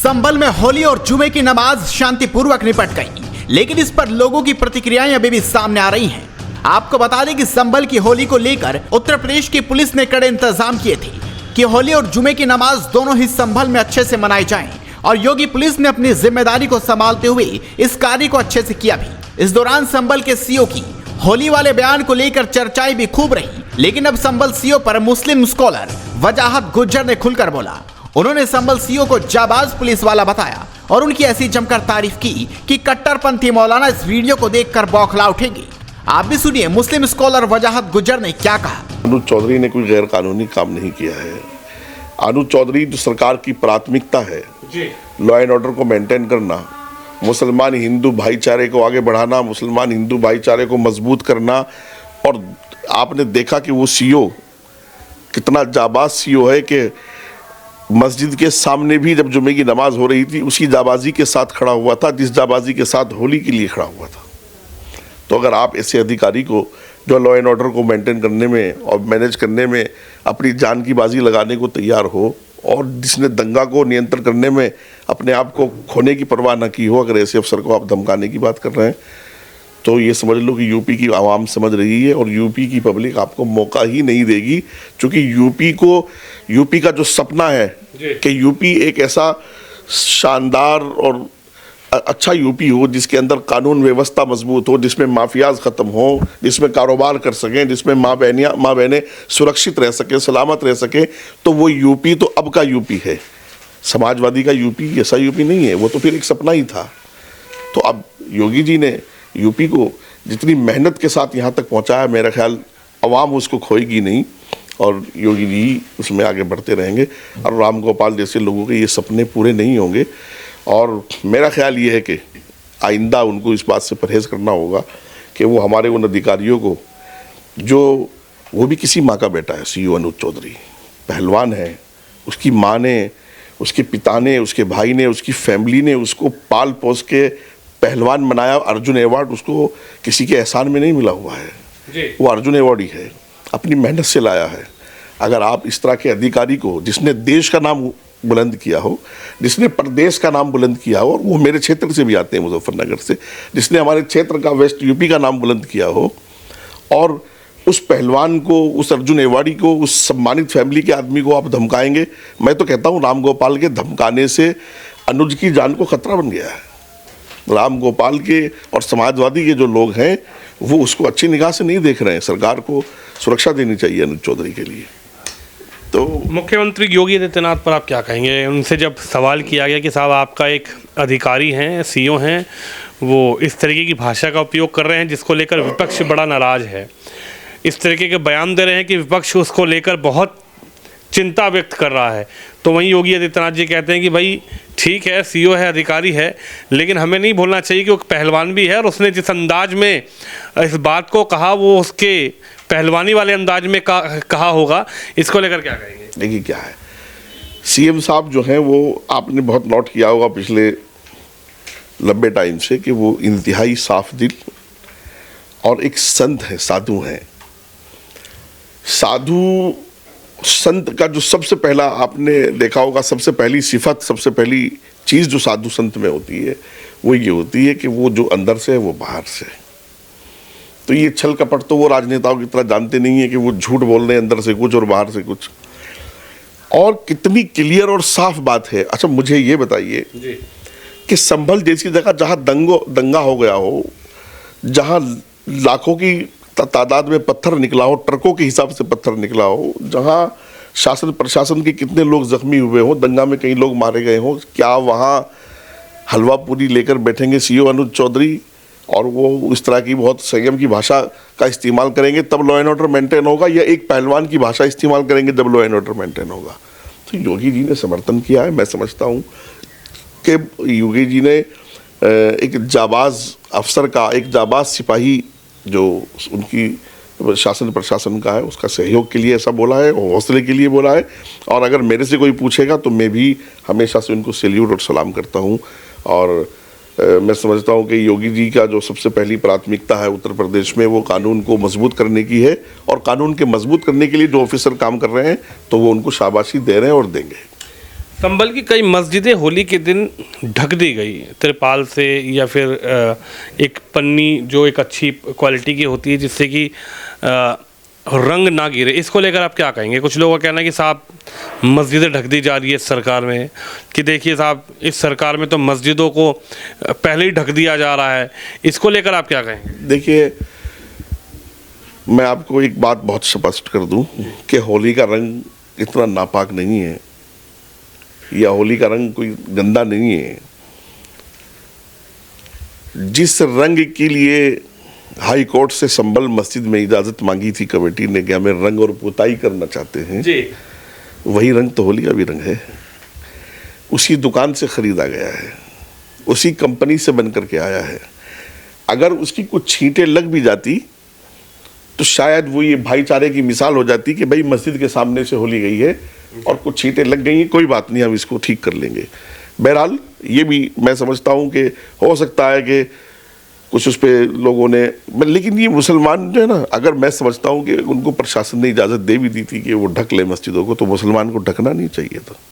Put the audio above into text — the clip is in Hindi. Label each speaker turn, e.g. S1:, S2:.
S1: संभल में होली और जुमे की नमाज शांतिपूर्वक निपट गई, लेकिन इस पर लोगों की प्रतिक्रियाएं अभी भी सामने आ रही हैं। आपको बता दें कि संभल की होली को लेकर उत्तर प्रदेश की पुलिस ने कड़े इंतजाम किए थे कि होली और जुमे की नमाज दोनों ही संभल में अच्छे से मनाई जाएं, और योगी पुलिस ने अपनी जिम्मेदारी को संभालते हुए इस कार्य को अच्छे से किया भी। इस दौरान संभल के सीओ की होली वाले बयान को लेकर चर्चाएं भी खूब रही, लेकिन अब संभल सीओ पर मुस्लिम स्कॉलर वजाहत गुज्जर ने खुलकर बोला। उन्होंने संभल सीओ को जाबाज पुलिस वाला बताया और उनकी ऐसी जमकर तारीफ की कि कट्टरपंथी मौलाना इस वीडियो को देखकर बौखला उठेंगे। आप भी सुनिए मुस्लिम स्कॉलर वजाहत गुज्जर ने क्या कहा।
S2: अनुज चौधरी ने कोई गैर कानूनी काम नहीं किया है। अनुज चौधरी जो सरकार की प्राथमिकता है, लॉ एंड ऑर्डर को मेंटेन करना, मुसलमान हिंदू भाईचारे को आगे बढ़ाना, मुसलमान हिंदू भाईचारे को मजबूत करना, और आपने देखा कि वो सीओ कितना जाबाज सीओ है कि मस्जिद के सामने भी जब जुमे की नमाज हो रही थी उसी जाबाजी के साथ खड़ा हुआ था जिस जाबाजी के साथ होली के लिए खड़ा हुआ था। तो अगर आप ऐसे अधिकारी को जो लॉ एंड ऑर्डर को मेंटेन करने में और मैनेज करने में अपनी जान की बाजी लगाने को तैयार हो, और जिसने दंगा को नियंत्रण करने में अपने आप को खोने की परवाह न की हो, अगर ऐसे अफसर को आप धमकाने की बात कर रहे हैं तो ये समझ लो कि यूपी की आवाम समझ रही है और यूपी की पब्लिक आपको मौका ही नहीं देगी, क्योंकि यूपी का जो सपना है कि यूपी एक ऐसा शानदार और अच्छा यूपी हो जिसके अंदर कानून व्यवस्था मजबूत हो, जिसमें माफियाज ख़त्म हो, जिसमें कारोबार कर सकें, जिसमें माँ बहनें सुरक्षित रह सकें, सलामत रह सकें, तो वो यूपी तो अब का यूपी है। समाजवादी का यूपी ऐसा यूपी नहीं है, वो तो फिर एक सपना ही था। तो अब योगी जी ने यूपी को जितनी मेहनत के साथ यहाँ तक पहुँचाया, मेरा ख्याल अवाम उसको खोएगी नहीं और योगी जी उसमें आगे बढ़ते रहेंगे, और राम गोपाल जैसे लोगों के ये सपने पूरे नहीं होंगे। और मेरा ख्याल ये है कि आइंदा उनको इस बात से परहेज़ करना होगा कि वो हमारे उन अधिकारियों को, जो वो भी किसी माँ का बेटा है, सीओ अनुज चौधरी पहलवान है, उसकी माँ ने, उसके पिता ने, उसके भाई ने, उसकी फैमिली ने उसको पाल पोस के पहलवान बनाया। अर्जुन अवार्ड उसको किसी के एहसान में नहीं मिला हुआ है, वो अर्जुन अवार्ड ही है, अपनी मेहनत से लाया है। अगर आप इस तरह के अधिकारी को, जिसने देश का नाम बुलंद किया हो, जिसने प्रदेश का नाम बुलंद किया हो, और वो मेरे क्षेत्र से भी आते हैं मुजफ्फरनगर से, जिसने हमारे क्षेत्र का वेस्ट यूपी का नाम बुलंद किया हो, और उस पहलवान को, उस अर्जुन अवार्डी को, उस सम्मानित फैमिली के आदमी को आप धमकाएंगे। मैं तो कहता हूँ राम गोपाल के धमकाने से अनुज की जान को खतरा बन गया है। राम गोपाल के और समाजवादी के जो लोग हैं वो उसको अच्छी निगाह से नहीं देख रहे हैं। सरकार को सुरक्षा देनी चाहिए अनुज चौधरी के लिए। तो
S3: मुख्यमंत्री योगी आदित्यनाथ पर आप क्या कहेंगे? उनसे जब सवाल किया गया कि साहब आपका एक अधिकारी हैं, सीओ हैं, वो इस तरीके की भाषा का उपयोग कर रहे हैं जिसको लेकर विपक्ष बड़ा नाराज़ है, इस तरीके के बयान दे रहे हैं कि विपक्ष उसको लेकर बहुत चिंता व्यक्त कर रहा है, तो वहीं योगी आदित्यनाथ जी कहते हैं कि भाई ठीक है, सीओ है, अधिकारी है, लेकिन हमें नहीं भूलना चाहिए कि वो पहलवान भी है, और उसने जिस अंदाज में इस बात को कहा वो उसके पहलवानी वाले अंदाज में कहा होगा। इसको लेकर क्या कहेंगे?
S2: देखिए क्या है, सीएम साहब जो हैं वो आपने बहुत नोट किया होगा पिछले लंबे टाइम से कि वो इंतहाई साफ दिल और एक संत है, साधु हैं। साधु संत का जो सबसे पहला आपने देखा होगा, सबसे पहली सिफत, सबसे पहली चीज़ जो साधु संत में होती है वो ये होती है कि वो जो अंदर से है वो बाहर से। तो ये छल कपट तो वो राजनेताओं की तरह जानते नहीं है कि वो झूठ बोल रहे हैं अंदर से कुछ और बाहर से कुछ। और कितनी क्लियर और साफ बात है। अच्छा मुझे ये बताइए कि संभल जैसी जगह जहाँ दंगा हो गया हो, जहाँ लाखों की तादाद में पत्थर निकला हो, ट्रकों के हिसाब से पत्थर निकला हो, जहाँ शासन प्रशासन के कितने लोग जख्मी हुए हो, दंगा में कई लोग मारे गए हो, क्या वहाँ हलवा पूरी लेकर बैठेंगे सीओ अनुज चौधरी और वो इस तरह की बहुत संयम की भाषा का इस्तेमाल करेंगे तब लॉ एंड ऑर्डर मेंटेन होगा, या एक पहलवान की भाषा इस्तेमाल करेंगे जब लॉ एंड ऑर्डर मेंटेन होगा? तो योगी जी ने समर्थन किया है। मैं समझता हूँ कि योगी जी ने एक जाबाज अफसर का, एक जाबाज सिपाही जो उनकी शासन प्रशासन का है, उसका सहयोग के लिए ऐसा बोला है, हौसले के लिए बोला है। और अगर मेरे से कोई पूछेगा तो मैं भी हमेशा से उनको सैल्यूट और सलाम करता हूँ। और मैं समझता हूँ कि योगी जी का जो सबसे पहली प्राथमिकता है उत्तर प्रदेश में वो कानून को मजबूत करने की है, और कानून के मजबूत करने के लिए जो ऑफिसर काम कर रहे हैं तो वो उनको शाबाशी दे रहे हैं और देंगे।
S3: संभल की कई मस्जिदें होली के दिन ढक दी गई तिरपाल से या फिर एक पन्नी जो एक अच्छी क्वालिटी की होती है जिससे कि रंग ना गिरे। इसको लेकर आप क्या कहेंगे? कुछ लोगों का कहना है कि साहब मस्जिदें ढक दी जा रही है इस सरकार में, कि देखिए साहब इस सरकार में तो मस्जिदों को पहले ही ढक दिया जा रहा है। इसको लेकर आप क्या कहेंगे?
S2: देखिए, मैं आपको एक बात बहुत स्पष्ट कर दूं कि होली का रंग इतना नापाक नहीं है या होली का रंग कोई गंदा नहीं है। जिस रंग के लिए हाई कोर्ट से संभल मस्जिद में इजाजत मांगी थी कमेटी ने कि हमें रंग और पुताई करना चाहते हैं
S3: जी,
S2: वही रंग तो होली का भी रंग है। उसी दुकान से खरीदा गया है, उसी कंपनी से बन करके आया है। अगर उसकी कुछ छींटें लग भी जाती तो शायद वो ये भाईचारे की मिसाल हो जाती कि भाई मस्जिद के सामने से होली गई है और कुछ छींटें लग गई हैं, कोई बात नहीं, हम इसको ठीक कर लेंगे। बहरहाल ये भी मैं समझता हूँ कि हो सकता है कि कुछ उस पे लोगों ने, लेकिन ये मुसलमान जो है ना, अगर मैं समझता हूँ कि उनको प्रशासन ने इजाज़त दे भी दी थी कि वो ढक ले मस्जिदों को, तो मुसलमान को ढकना नहीं चाहिए था।